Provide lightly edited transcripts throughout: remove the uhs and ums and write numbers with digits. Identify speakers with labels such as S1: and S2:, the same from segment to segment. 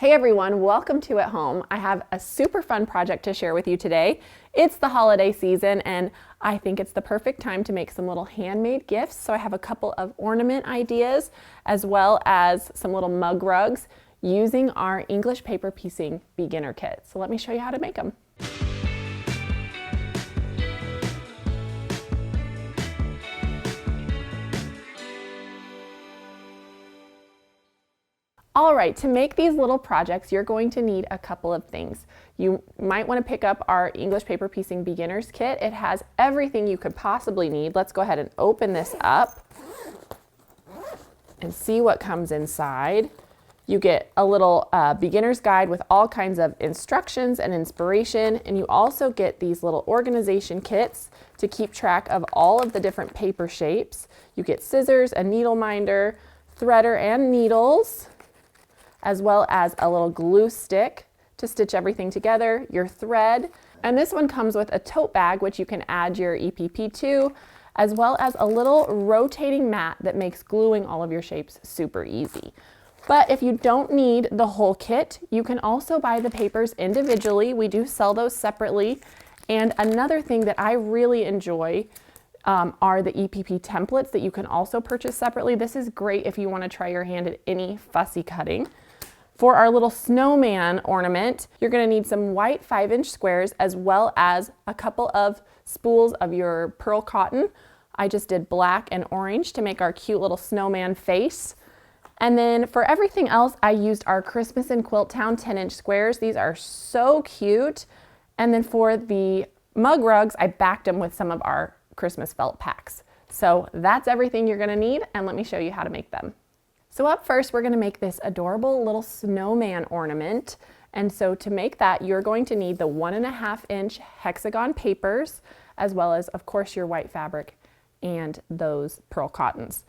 S1: Hey everyone, welcome to At Home. I have a super fun project to share with you today. It's the holiday season and I think it's the perfect time to make some little handmade gifts. So I have a couple of ornament ideas as well as some little mug rugs using our English paper piecing beginner kit. So let me show you how to make them. All right, to make these little projects, you're going to need a couple of things. You might want to pick up our English paper piecing beginners kit. It has everything you could possibly need. Let's go ahead and open this up and see what comes inside. You get a little beginner's guide with all kinds of instructions and inspiration, and you also get these little organization kits to keep track of all of the different paper shapes. You get scissors, a needle minder, threader and needles, as well as a little glue stick to stitch everything together, your thread, and this one comes with a tote bag which you can add your EPP to, as well as a little rotating mat that makes gluing all of your shapes super easy. But if you don't need the whole kit, you can also buy the papers individually. We do sell those separately. And another thing that I really enjoy are the EPP templates that you can also purchase separately. This is great if you want to try your hand at any fussy cutting. For our little snowman ornament, you're going to need some white 5-inch squares as well as a couple of spools of your pearl cotton. I just did black and orange to make our cute little snowman face. And then for everything else, I used our Christmas in Quilt Town 10-inch squares. These are so cute. And then for the mug rugs, I backed them with some of our Christmas felt packs. So that's everything you're going to need, and let me show you how to make them. So up first, we're going to make this adorable little snowman ornament. And so to make that, you're going to need the 1.5-inch hexagon papers, as well as, of course, your white fabric and those pearl cottons,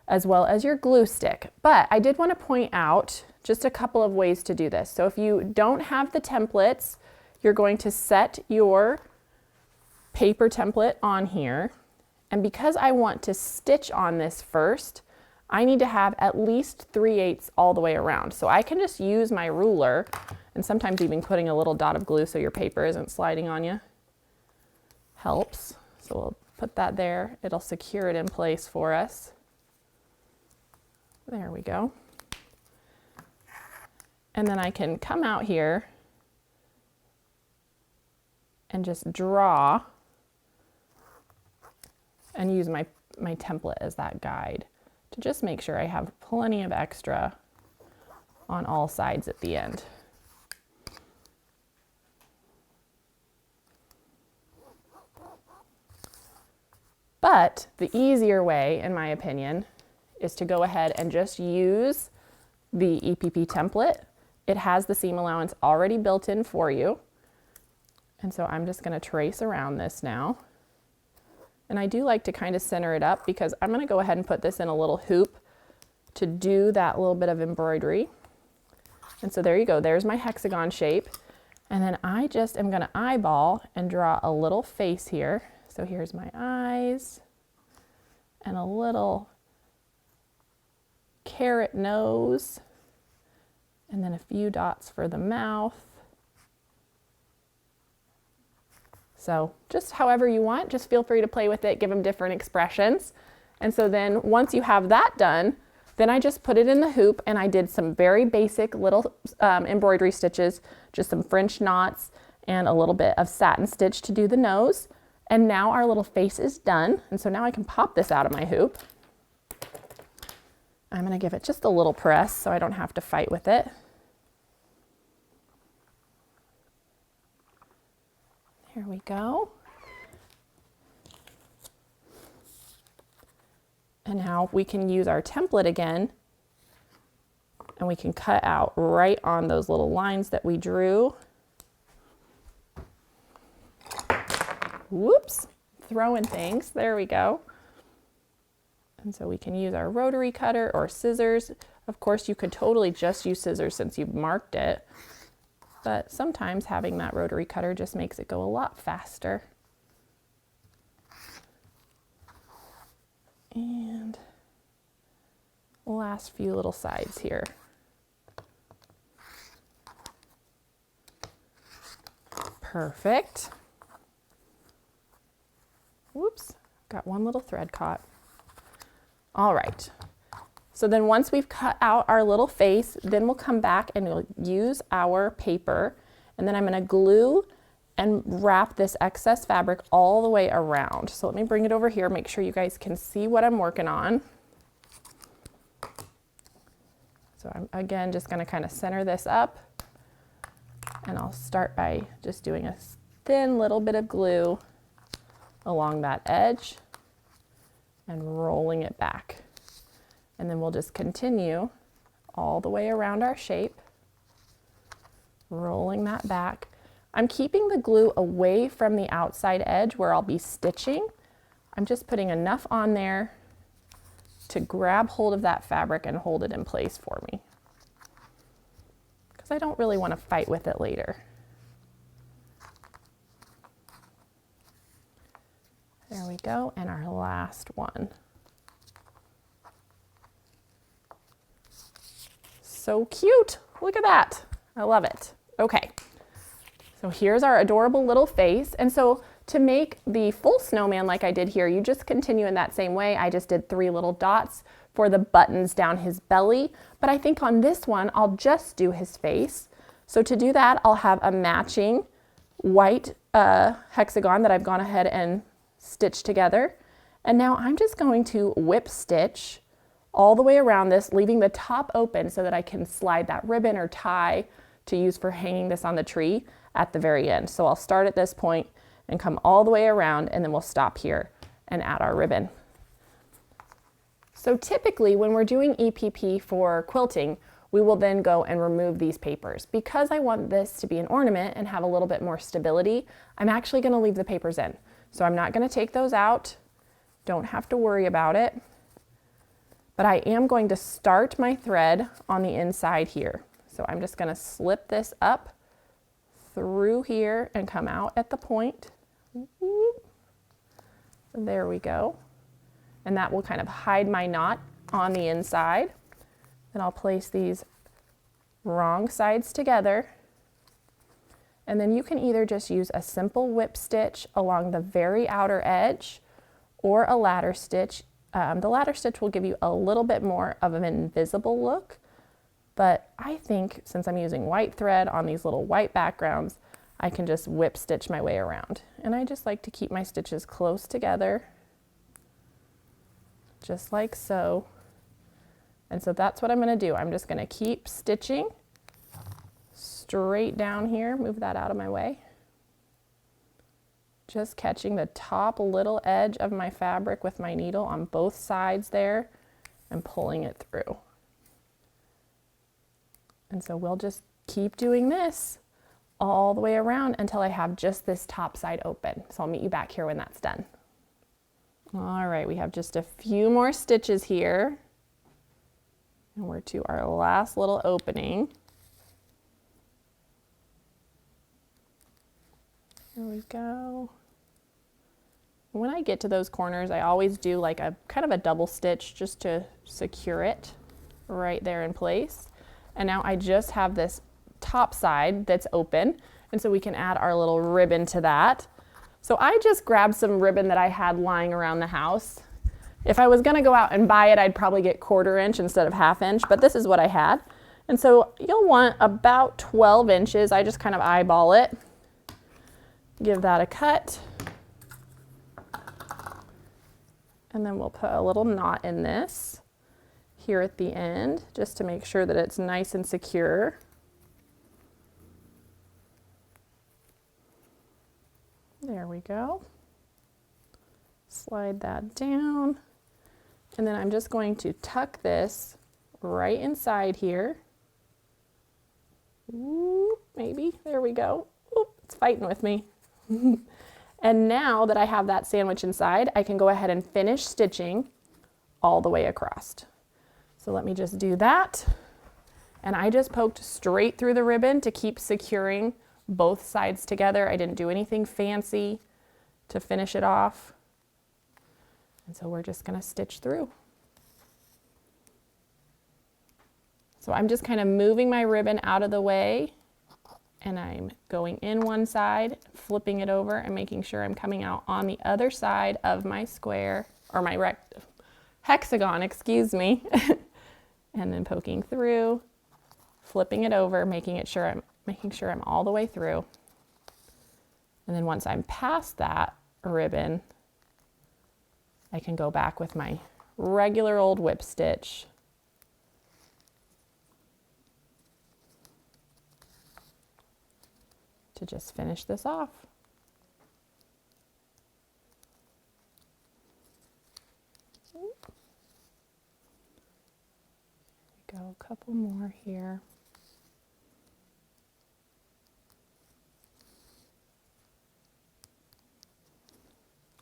S1: as well as your glue stick. But I did want to point out just a couple of ways to do this. So if you don't have the templates, you're going to set your paper template on here. And because I want to stitch on this first, I need to have at least 3/8 all the way around. So I can just use my ruler, and sometimes even putting a little dot of glue so your paper isn't sliding on you helps. So we'll put that there. It'll secure it in place for us. There we go. And then I can come out here and just draw and use my template as that guide to just make sure I have plenty of extra on all sides at the end. But the easier way, in my opinion, is to go ahead and just use the EPP template. It has the seam allowance already built in for you. And so I'm just going to trace around this now. And I do like to kind of center it up because I'm going to go ahead and put this in a little hoop to do that little bit of embroidery. And so there you go. There's my hexagon shape. And then I just am going to eyeball and draw a little face here. So here's my eyes and a little carrot nose, and then a few dots for the mouth. So just however you want, just feel free to play with it, give them different expressions. And so then once you have that done, then I just put it in the hoop and I did some very basic little embroidery stitches, just some French knots and a little bit of satin stitch to do the nose. And now our little face is done. And so now I can pop this out of my hoop. I'm going to give it just a little press so I don't have to fight with it. Here we go. And now we can use our template again, and we can cut out right on those little lines that we drew. Whoops, throwing things. There we go. And so we can use our rotary cutter or scissors. Of course, you could totally just use scissors since you've marked it. But sometimes having that rotary cutter just makes it go a lot faster. And last few little sides here. Perfect. Whoops, got one little thread caught. All right. So then once we've cut out our little face, then we'll come back and we'll use our paper, and then I'm going to glue and wrap this excess fabric all the way around. So let me bring it over here, make sure you guys can see what I'm working on. So I'm again just going to kind of center this up, and I'll start by just doing a thin little bit of glue along that edge and rolling it back. And then we'll just continue all the way around our shape, rolling that back. I'm keeping the glue away from the outside edge where I'll be stitching. I'm just putting enough on there to grab hold of that fabric and hold it in place for me, because I don't really want to fight with it later. There we go, and our last one. So cute, look at that. I love it. Okay, so here's our adorable little face. And so to make the full snowman like I did here, you just continue in that same way. I just did 3 little dots for the buttons down his belly, but I think on this one, I'll just do his face. So to do that, I'll have a matching white hexagon that I've gone ahead and stitched together. And now I'm just going to whip stitch all the way around this, leaving the top open so that I can slide that ribbon or tie to use for hanging this on the tree at the very end. So I'll start at this point and come all the way around, and then we'll stop here and add our ribbon. So typically when we're doing EPP for quilting, we will then go and remove these papers. Because I want this to be an ornament and have a little bit more stability, I'm actually going to leave the papers in. So I'm not going to take those out. Don't have to worry about it. But I am going to start my thread on the inside here. So I'm just going to slip this up through here and come out at the point. There we go. And that will kind of hide my knot on the inside. Then I'll place these wrong sides together. And then you can either just use a simple whip stitch along the very outer edge or a ladder stitch. The ladder stitch will give you a little bit more of an invisible look, but I think since I'm using white thread on these little white backgrounds, I can just whip stitch my way around. And I just like to keep my stitches close together, just like so. And so that's what I'm going to do. I'm just going to keep stitching straight down here, move that out of my way. Just catching the top little edge of my fabric with my needle on both sides there and pulling it through. And so we'll just keep doing this all the way around until I have just this top side open. So I'll meet you back here when that's done. All right, we have just a few more stitches here. And we're to our last little opening. There we go. When I get to those corners, I always do like a kind of a double stitch just to secure it right there in place. And now I just have this top side that's open, and so we can add our little ribbon to that. So I just grabbed some ribbon that I had lying around the house. If I was gonna go out and buy it, I'd probably get 1/4 inch instead of 1/2 inch, but this is what I had. And so you'll want about 12 inches. I just kind of eyeball it. Give that a cut. And then we'll put a little knot in this here at the end, just to make sure that it's nice and secure. There we go. Slide that down. And then I'm just going to tuck this right inside here. Ooh, maybe, there we go. Ooh, it's fighting with me. And now that I have that sandwich inside, I can go ahead and finish stitching all the way across. So let me just do that. And I just poked straight through the ribbon to keep securing both sides together. I didn't do anything fancy to finish it off. And so we're just going to stitch through. So I'm just kind of moving my ribbon out of the way and I'm going in one side, flipping it over and making sure I'm coming out on the other side of my square, or my hexagon, excuse me, and then poking through, flipping it over, making sure I'm all the way through. And then once I'm past that ribbon, I can go back with my regular old whip stitch to just finish this off. Go a couple more here.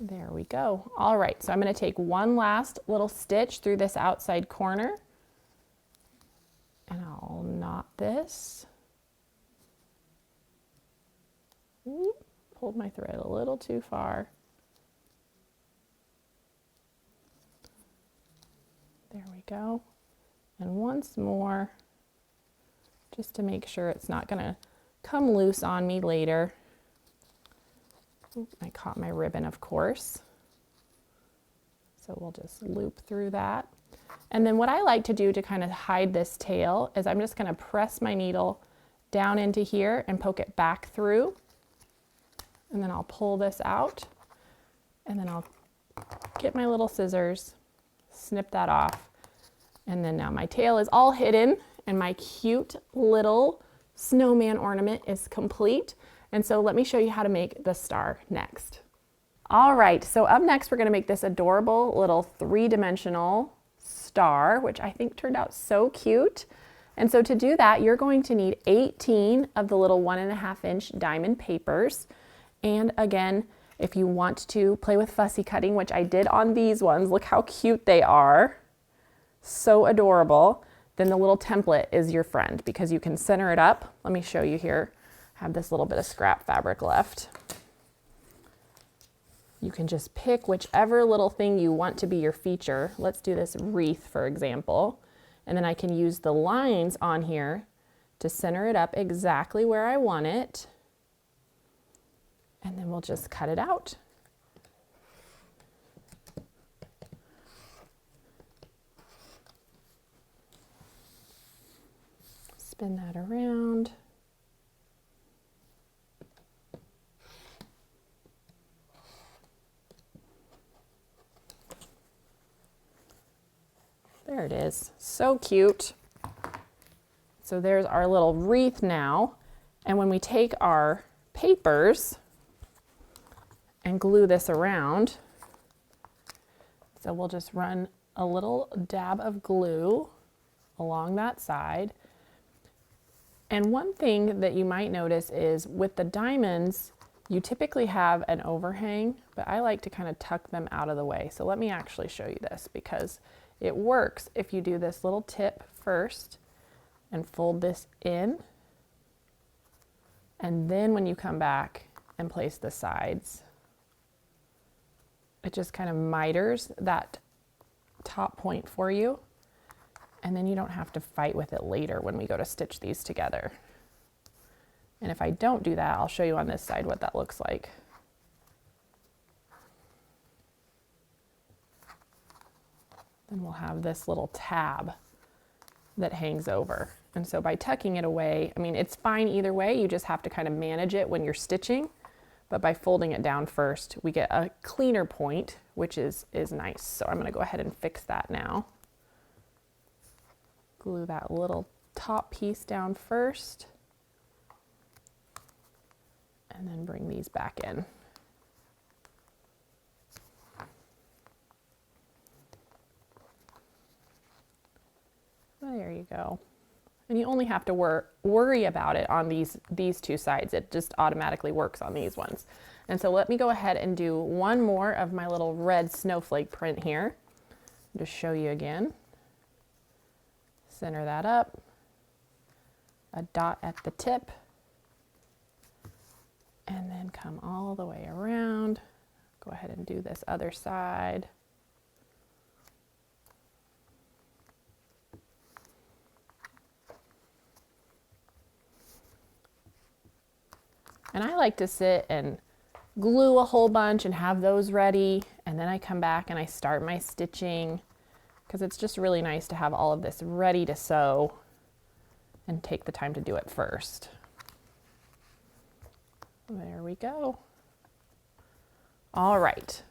S1: There we go. All right, so I'm going to take one last little stitch through this outside corner, and I'll knot this. Ooh, pulled my thread a little too far. There we go. And once more, just to make sure it's not going to come loose on me later. Ooh, I caught my ribbon, of course. So we'll just loop through that. And then what I like to do to kind of hide this tail is I'm just going to press my needle down into here and poke it back through. And then I'll pull this out, and then I'll get my little scissors, snip that off. And then now my tail is all hidden and my cute little snowman ornament is complete. And so let me show you how to make the star next. All right, so up next we're going to make this adorable little three-dimensional star, which I think turned out so cute. And so to do that, you're going to need 18 of the little 1.5-inch diamond papers. And again, if you want to play with fussy cutting, which I did on these ones, look how cute they are. So adorable. Then the little template is your friend because you can center it up. Let me show you here. I have this little bit of scrap fabric left. You can just pick whichever little thing you want to be your feature. Let's do this wreath, for example. And then I can use the lines on here to center it up exactly where I want it. And then we'll just cut it out. Spin that around. There it is, so cute. So there's our little wreath now. And when we take our papers and glue this around, so we'll just run a little dab of glue along that side. And one thing that you might notice is with the diamonds, you typically have an overhang, but I like to kind of tuck them out of the way. So let me actually show you this because it works if you do this little tip first and fold this in. And then when you come back and place the sides, it just kind of miters that top point for you. And then you don't have to fight with it later when we go to stitch these together. And if I don't do that, I'll show you on this side what that looks like. Then we'll have this little tab that hangs over. And so by tucking it away, I mean, it's fine either way, you just have to kind of manage it when you're stitching. But by folding it down first, we get a cleaner point, which is nice. So I'm gonna go ahead and fix that now. Glue that little top piece down first, and then bring these back in. There you go. And you only have to worry about it on these two sides. It just automatically works on these ones. And so let me go ahead and do one more of my little red snowflake print here. Just show you again. Center that up, a dot at the tip, and then come all the way around. Go ahead and do this other side. And I like to sit and glue a whole bunch and have those ready. And then I come back and I start my stitching because it's just really nice to have all of this ready to sew and take the time to do it first. There we go. All right.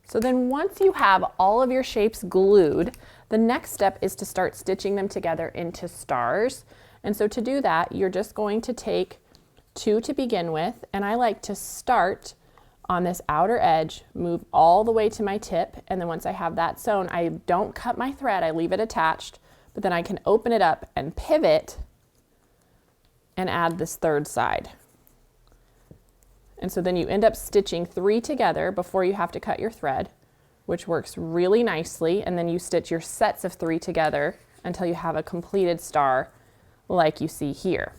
S1: So then once you have all of your shapes glued, the next step is to start stitching them together into stars. And so to do that, you're just going to take 2 to begin with, and I like to start on this outer edge, move all the way to my tip, and then once I have that sewn, I don't cut my thread, I leave it attached, but then I can open it up and pivot and add this third side. And so then you end up stitching 3 together before you have to cut your thread, which works really nicely. And then you stitch your sets of 3 together until you have a completed star like you see here.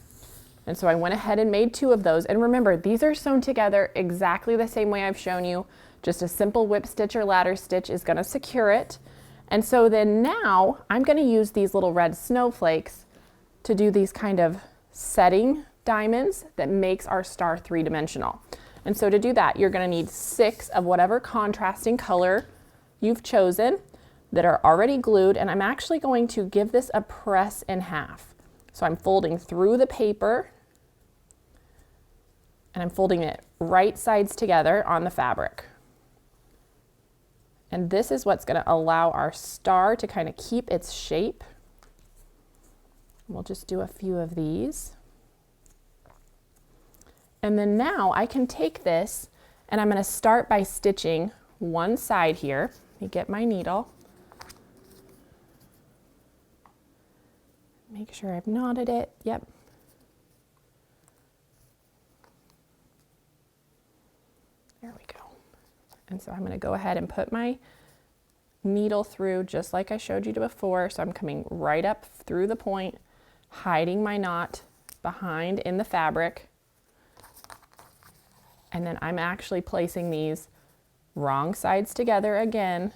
S1: And so I went ahead and made 2 of those. And remember, these are sewn together exactly the same way I've shown you. Just a simple whip stitch or ladder stitch is going to secure it. And so then now I'm going to use these little red snowflakes to do these kind of setting diamonds that makes our star 3-dimensional. And so to do that, you're going to need 6 of whatever contrasting color you've chosen that are already glued, and I'm actually going to give this a press in half. So I'm folding through the paper and I'm folding it right sides together on the fabric. And this is what's going to allow our star to kind of keep its shape. We'll just do a few of these. And then now I can take this and I'm going to start by stitching one side here. Let me get my needle. Make sure I've knotted it. Yep. There we go. And so I'm going to go ahead and put my needle through just like I showed you before. So I'm coming right up through the point, hiding my knot behind in the fabric. And then I'm actually placing these wrong sides together again.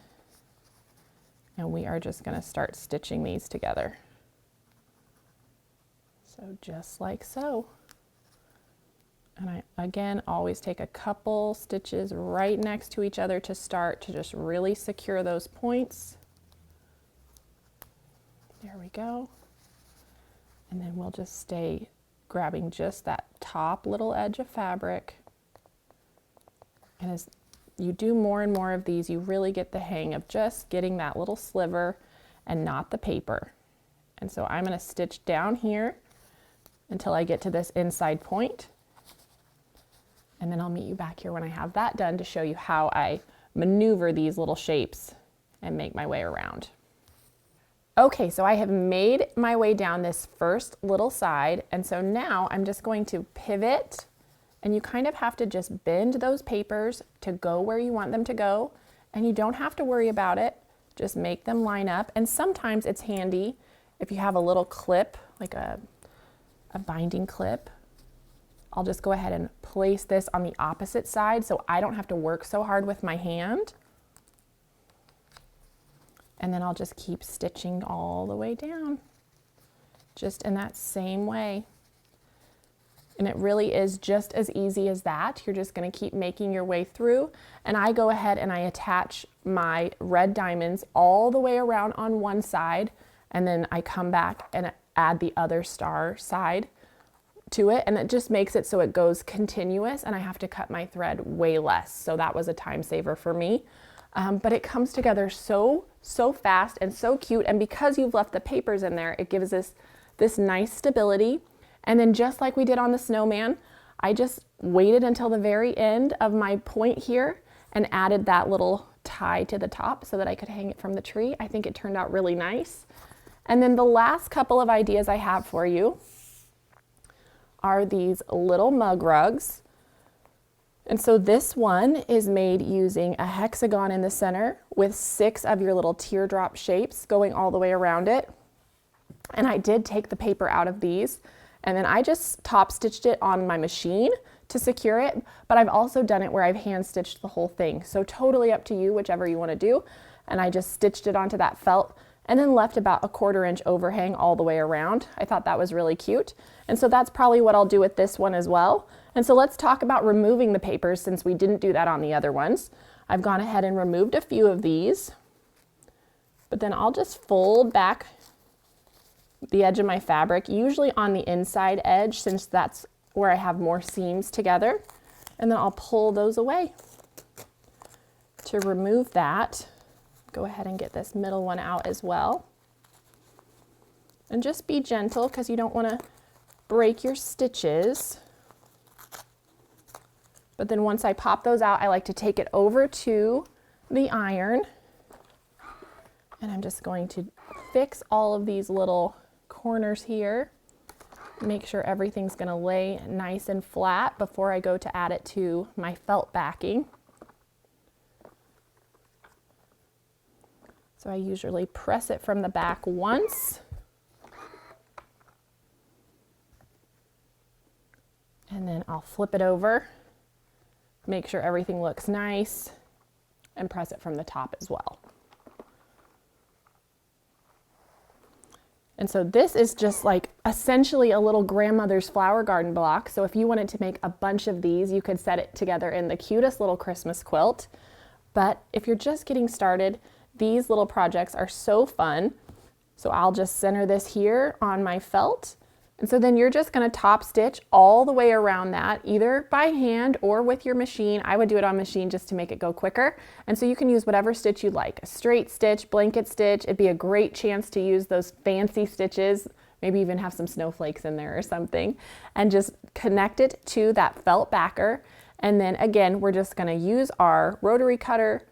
S1: And we are just going to start stitching these together. So just like so. And I, again, always take a couple stitches right next to each other to start to just really secure those points. There we go. And then we'll just stay grabbing just that top little edge of fabric. And as you do more and more of these, you really get the hang of just getting that little sliver and not the paper. And so I'm going to stitch down here until I get to this inside point. And then I'll meet you back here when I have that done to show you how I maneuver these little shapes and make my way around. Okay, so I have made my way down this first little side. And so now I'm just going to pivot, and you kind of have to just bend those papers to go where you want them to go. And you don't have to worry about it. Just make them line up. And sometimes it's handy if you have a little clip, like a binding clip. I'll just go ahead and place this on the opposite side so I don't have to work so hard with my hand. And then I'll just keep stitching all the way down, just in that same way. And it really is just as easy as that. You're just going to keep making your way through. And I go ahead and I attach my red diamonds all the way around on one side. And then I come back and add the other star side to it. And it just makes it so it goes continuous and I have to cut my thread way less. So that was a time saver for me. But it comes together so fast and so cute. And because you've left the papers in there, it gives us this nice stability. And then just like we did on the snowman, I just waited until the very end of my point here and added that little tie to the top so that I could hang it from the tree. I think it turned out really nice. And then the last couple of ideas I have for you are these little mug rugs. And so this one is made using a hexagon in the center with 6 of your little teardrop shapes going all the way around it. And I did take the paper out of these, and then I just top stitched it on my machine to secure it, but I've also done it where I've hand stitched the whole thing. So totally up to you, whichever you want to do. And I just stitched it onto that felt and then left about a 1/4 inch overhang all the way around. I thought that was really cute. And so that's probably what I'll do with this one as well. And so let's talk about removing the papers since we didn't do that on the other ones. I've gone ahead and removed a few of these, but then I'll just fold back the edge of my fabric, usually on the inside edge since that's where I have more seams together. And then I'll pull those away. To remove that, go ahead and get this middle one out as well. And just be gentle because you don't want to break your stitches. But then once I pop those out, I like to take it over to the iron. And I'm just going to fix all of these little corners here. Make sure everything's going to lay nice and flat before I go to add it to my felt backing. So I usually press it from the back once. And then I'll flip it over, make sure everything looks nice, and press it from the top as well. And so this is just like essentially a little grandmother's flower garden block. So if you wanted to make a bunch of these, you could set it together in the cutest little Christmas quilt. But if you're just getting started, these little projects are so fun. So I'll just center this here on my felt. And so then you're just going to top stitch all the way around that, either by hand or with your machine. I would do it on machine just to make it go quicker. And so you can use whatever stitch you like, a straight stitch, blanket stitch. It'd be a great chance to use those fancy stitches, maybe even have some snowflakes in there or something, and just connect it to that felt backer. And then again, we're just going to use our rotary cutter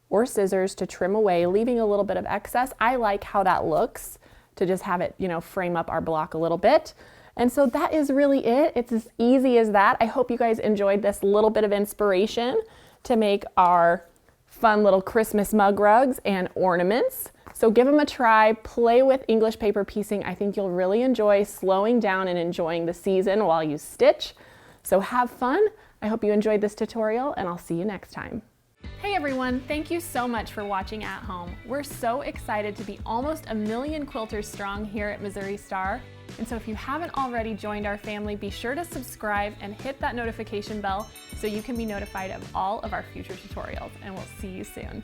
S1: or scissors to trim away, leaving a little bit of excess. I like how that looks, to just have it, frame up our block a little bit. And so that is really it. It's as easy as that. I hope you guys enjoyed this little bit of inspiration to make our fun little Christmas mug rugs and ornaments. So give them a try, play with English paper piecing. I think you'll really enjoy slowing down and enjoying the season while you stitch. So have fun. I hope you enjoyed this tutorial, and I'll see you next time. Hey everyone, thank you so much for watching at home. We're so excited to be almost 1 million quilters strong here at Missouri Star. And so if you haven't already joined our family, be sure to subscribe and hit that notification bell so you can be notified of all of our future tutorials, and we'll see you soon.